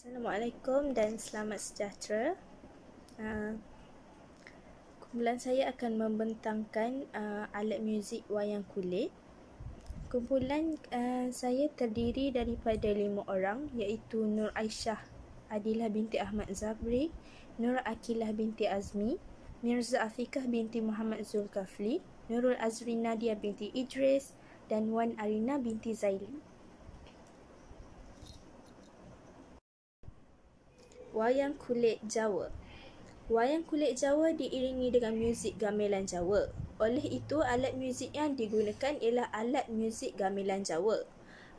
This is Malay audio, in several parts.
Assalamualaikum dan selamat sejahtera. Kumpulan saya akan membentangkan alat muzik wayang kulit. Kumpulan saya terdiri daripada 5 orang, iaitu Nur Aisyah Adilah binti Ahmad Zabri, Nur Akilah binti Azmi, Mirza Afiqah binti Muhammad Zulkafli, Nurul Azri Nadia binti Idris, dan Wan Arina binti Zaili. Wayang kulit Jawa. Wayang kulit Jawa diiringi dengan muzik gamelan Jawa. Oleh itu, alat muzik yang digunakan ialah alat muzik gamelan Jawa.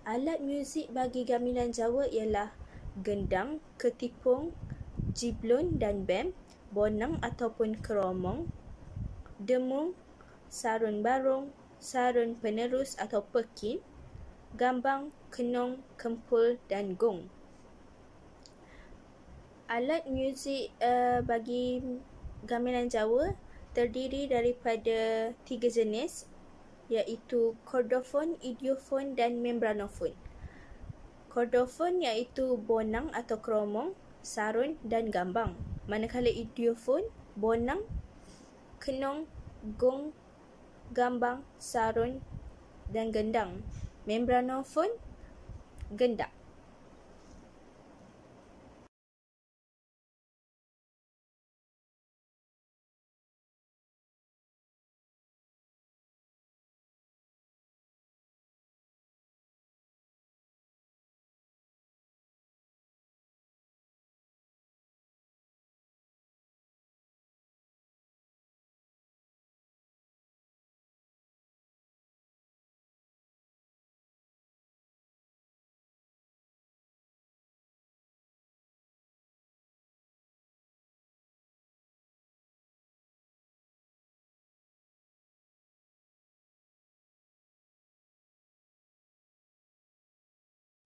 Alat muzik bagi gamelan Jawa ialah gendang, ketipung, jiblon dan bem, bonang ataupun keromong, demung, sarun barung, sarun penerus atau pekin, gambang, kenong, kempul dan gong. Alat muzik bagi gamelan Jawa terdiri daripada 3 jenis, iaitu kordofon, idiofon dan membranofon. Kordofon iaitu bonang atau keromong, sarun dan gambang. Manakala idiofon, bonang, kenong, gong, gambang, sarun dan gendang. Membranofon, gendak.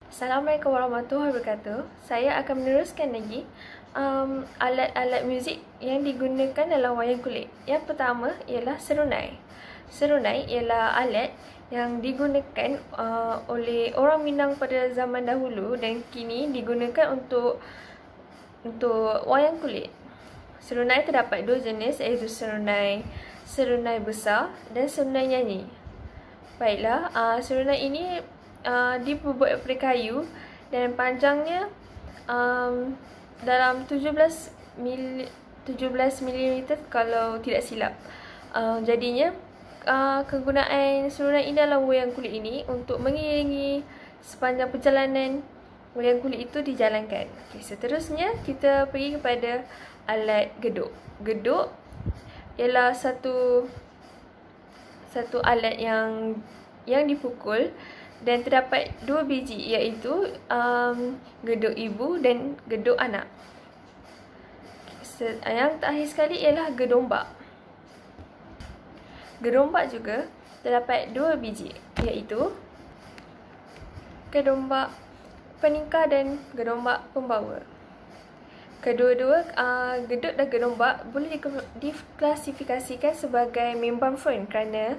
Assalamualaikum warahmatullahi wabarakatuh. Saya akan meneruskan lagi alat-alat muzik yang digunakan dalam wayang kulit. Yang pertama ialah serunai. Serunai ialah alat yang digunakan oleh orang Minang pada zaman dahulu dan kini digunakan untuk wayang kulit. Serunai terdapat 2 jenis, iaitu serunai besar dan serunai nyanyi. Baiklah, serunai ini dibuat daripada kayu dan panjangnya dalam 17 mm kalau tidak silap. Jadinya kegunaan serunai ini dalam wayang kulit ini untuk mengiringi sepanjang perjalanan wayang kulit itu dijalankan. Seterusnya kita pergi kepada alat geduk. Geduk ialah satu alat yang dipukul dan terdapat 2 biji, iaitu geduk ibu dan geduk anak. Yang terakhir sekali ialah gedombak. Gedombak juga terdapat 2 biji, iaitu gedombak peningkar dan gedombak pembawa. Kedua-dua geduk dan gedombak boleh diklasifikasikan sebagai membranofon kerana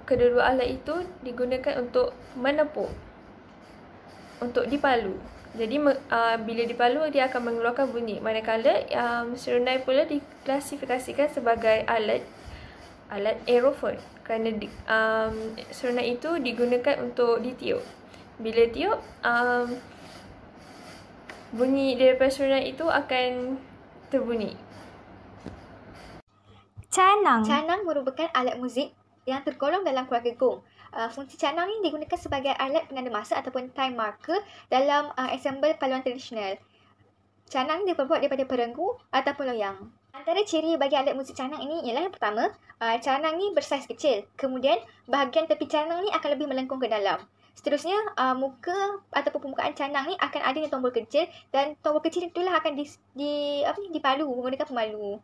kedua-dua alat itu digunakan untuk menepuk, untuk dipalu. Jadi bila dipalu dia akan mengeluarkan bunyi. Manakala serunai pula diklasifikasikan sebagai alat aerofon kerana serunai itu digunakan untuk ditiup. Bila tiup, bunyi daripada serunai itu akan terbunyi. Canang. Canang merupakan alat muzik yang tergolong dalam keluarga gong. Fungsi canang ini digunakan sebagai alat penanda masa ataupun time marker dalam ensemble paluan tradisional. Canang diperbuat daripada perenggu ataupun loyang. Antara ciri bagi alat muzik canang ini ialah yang pertama, canang ini bersaiz kecil. Kemudian bahagian tepi canang ini akan lebih melengkung ke dalam. Seterusnya, muka ataupun permukaan canang ni akan adanya tombol kecil dan tombol kecil itulah akan dipalu menggunakan pemalu.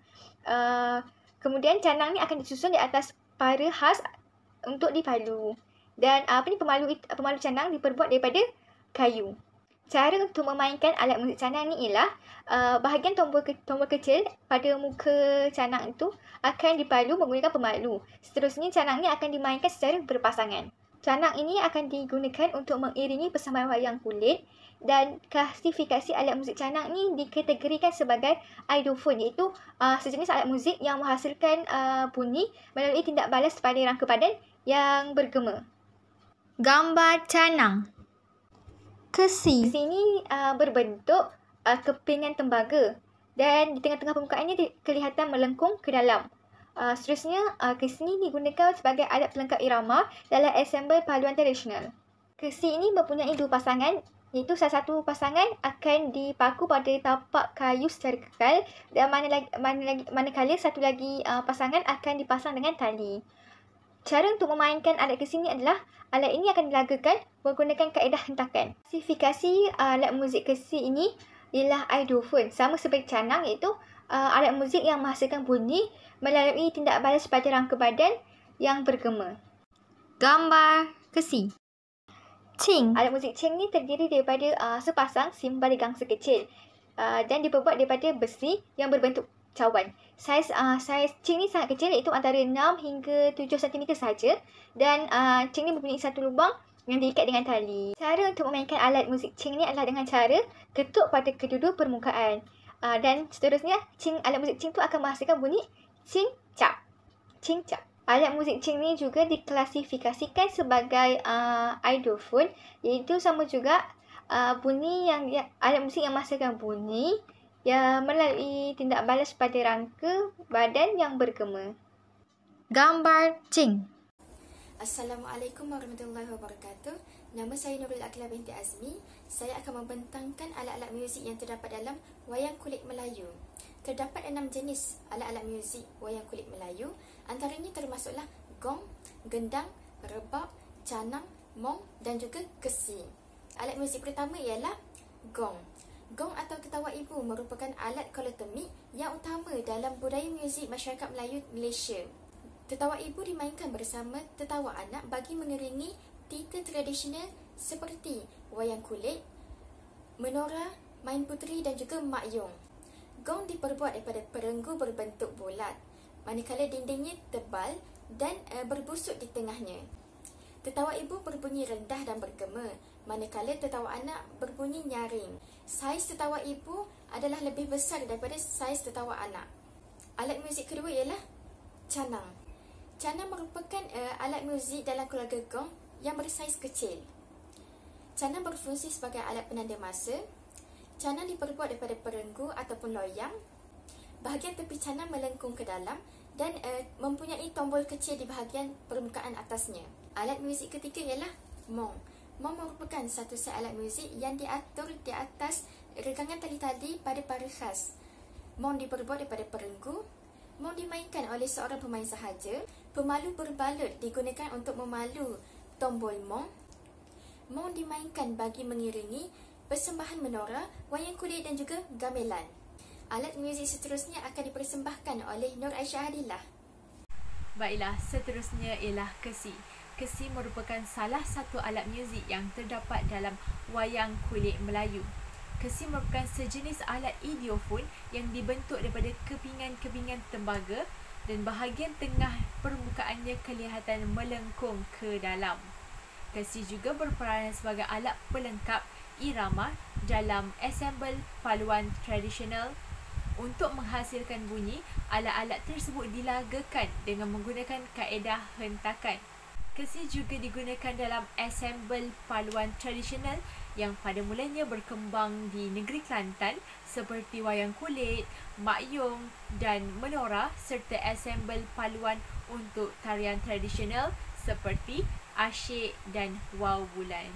Kemudian canang ni akan disusun di atas para khas untuk dipalu. Dan pemalu canang diperbuat daripada kayu. Cara untuk memainkan alat muzik canang ni ialah bahagian tombol kecil pada muka canang itu akan dipalu menggunakan pemalu. Seterusnya canang ni akan dimainkan secara berpasangan. Canang ini akan digunakan untuk mengiringi persembahan wayang kulit, dan klasifikasi alat muzik canang ni dikategorikan sebagai aidofon, iaitu sejenis alat muzik yang menghasilkan bunyi melalui tindak balas pada rangka badan yang bergema. Gambar canang. Kesi. Kesi ini berbentuk kepingan tembaga dan di tengah-tengah permukaannya kelihatan melengkung ke dalam. Seterusnya, kesi ini digunakan sebagai alat pelengkap irama dalam ansambel paduan tradisional. Kesi ini mempunyai dua pasangan, iaitu salah satu pasangan akan dipaku pada tapak kayu secara kekal dan manakala satu lagi pasangan akan dipasang dengan tali. Cara untuk memainkan alat kesi ini adalah alat ini akan dilagakan menggunakan kaedah hentakan. Klasifikasi alat muzik kesi ini ialah aidofon, sama seperti canang, iaitu alat muzik yang menghasilkan bunyi melalui tindak balas pada rangka badan yang bergema. Gambar kesi. Cing. Alat muzik cing ni terdiri daripada sepasang simbal gangsa kecil dan diperbuat daripada besi yang berbentuk cawan. Saiz cing ni sangat kecil, iaitu antara 6 hingga 7 cm sahaja, dan cing ni mempunyai satu lubang yang diikat dengan tali. Cara untuk memainkan alat muzik cing ni adalah dengan cara ketuk pada kedua-dua permukaan. Dan seterusnya, alat muzik cing tu akan menghasilkan bunyi cing cap. Cing cap. Alat muzik cing ni juga diklasifikasikan sebagai aidofon, iaitu sama juga bunyi alat muzik yang menghasilkan bunyi yang melalui tindak balas pada rangka badan yang bergema. Gambar cing. Assalamualaikum warahmatullahi wabarakatuh. Nama saya Nurul Aqila binti Azmi. Saya akan membentangkan alat-alat muzik yang terdapat dalam wayang kulit Melayu. Terdapat 6 jenis alat-alat muzik wayang kulit Melayu. Antaranya termasuklah gong, gendang, rebab, canang, mong dan juga kesi. Alat muzik pertama ialah gong. Gong atau ketawa ibu merupakan alat kolotomik yang utama dalam budaya muzik masyarakat Melayu Malaysia. Tetawa ibu dimainkan bersama tetawa anak bagi mengiringi tita tradisional seperti wayang kulit, menora, main puteri dan juga makyong. Gong diperbuat daripada perenggu berbentuk bulat, manakala dindingnya tebal dan berbusuk di tengahnya. Tetawa ibu berbunyi rendah dan bergema, manakala tetawa anak berbunyi nyaring. Saiz tetawa ibu adalah lebih besar daripada saiz tetawa anak. Alat muzik kedua ialah canang. Canang merupakan alat muzik dalam keluarga gong yang bersaiz kecil. Canang berfungsi sebagai alat penanda masa. Canang diperbuat daripada perenggu ataupun loyang. Bahagian tepi canang melengkung ke dalam dan mempunyai tombol kecil di bahagian permukaan atasnya. Alat muzik ketiga ialah mong. Mong merupakan satu set alat muzik yang diatur di atas regangan tali-tali pada para khas. Mong diperbuat daripada perenggu. Mong dimainkan oleh seorang pemain sahaja. Pemalu berbalut digunakan untuk memalu tombol mong. Mong dimainkan bagi mengiringi persembahan menora, wayang kulit dan juga gamelan. Alat muzik seterusnya akan dipersembahkan oleh Nur Aisyah Adillah. Baiklah, seterusnya ialah kesi. Kesi merupakan salah satu alat muzik yang terdapat dalam wayang kulit Melayu. Kesi merupakan sejenis alat idiofon yang dibentuk daripada kepingan-kepingan tembaga dan bahagian tengah permukaannya kelihatan melengkung ke dalam. Kesi juga berperanan sebagai alat pelengkap irama dalam ansambel paduan tradisional. Untuk menghasilkan bunyi, alat-alat tersebut dilagakan dengan menggunakan kaedah hentakan. Kesi juga digunakan dalam ansambel paduan tradisional yang pada mulanya berkembang di negeri Kelantan seperti wayang kulit, makyong dan menora serta ansambel paduan untuk tarian tradisional seperti asyik dan waw bulan.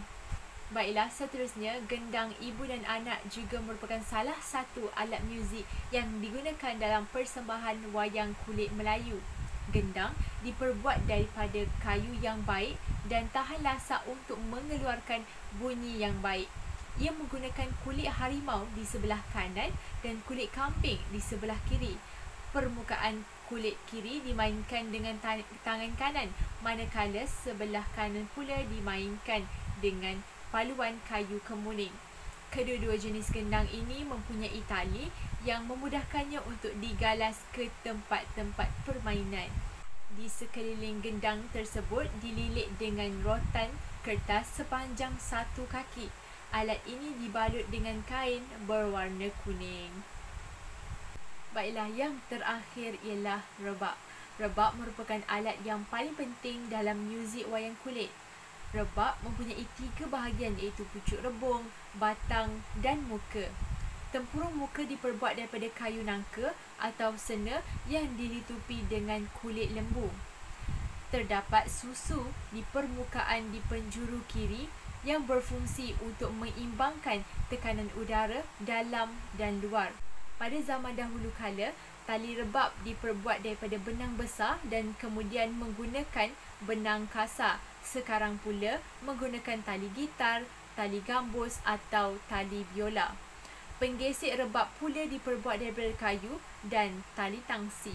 Baiklah, seterusnya gendang ibu dan anak juga merupakan salah satu alat muzik yang digunakan dalam persembahan wayang kulit Melayu. Gendang diperbuat daripada kayu yang baik dan tahan lasak untuk mengeluarkan bunyi yang baik. Ia menggunakan kulit harimau di sebelah kanan dan kulit kambing di sebelah kiri. Permukaan kulit kiri dimainkan dengan tangan kanan, manakala sebelah kanan pula dimainkan dengan paluan kayu kemuning. Kedua-dua jenis gendang ini mempunyai tali yang memudahkannya untuk digalas ke tempat-tempat permainan. di sekeliling gendang tersebut dililit dengan rotan kertas sepanjang 1 kaki. Alat ini dibalut dengan kain berwarna kuning. Baiklah, yang terakhir ialah rebab. Rebab merupakan alat yang paling penting dalam muzik wayang kulit. Rebab mempunyai 3 bahagian iaitu pucuk rebung, batang dan muka. Tempurung muka diperbuat daripada kayu nangka atau sena yang dilitupi dengan kulit lembu. Terdapat susu di permukaan di penjuru kiri yang berfungsi untuk mengimbangkan tekanan udara dalam dan luar. Pada zaman dahulu kala, tali rebab diperbuat daripada benang besar dan kemudian menggunakan benang kasar. Sekarang pula menggunakan tali gitar, tali gambus atau tali biola. Penggesek rebab pula diperbuat daripada kayu dan tali tangsi.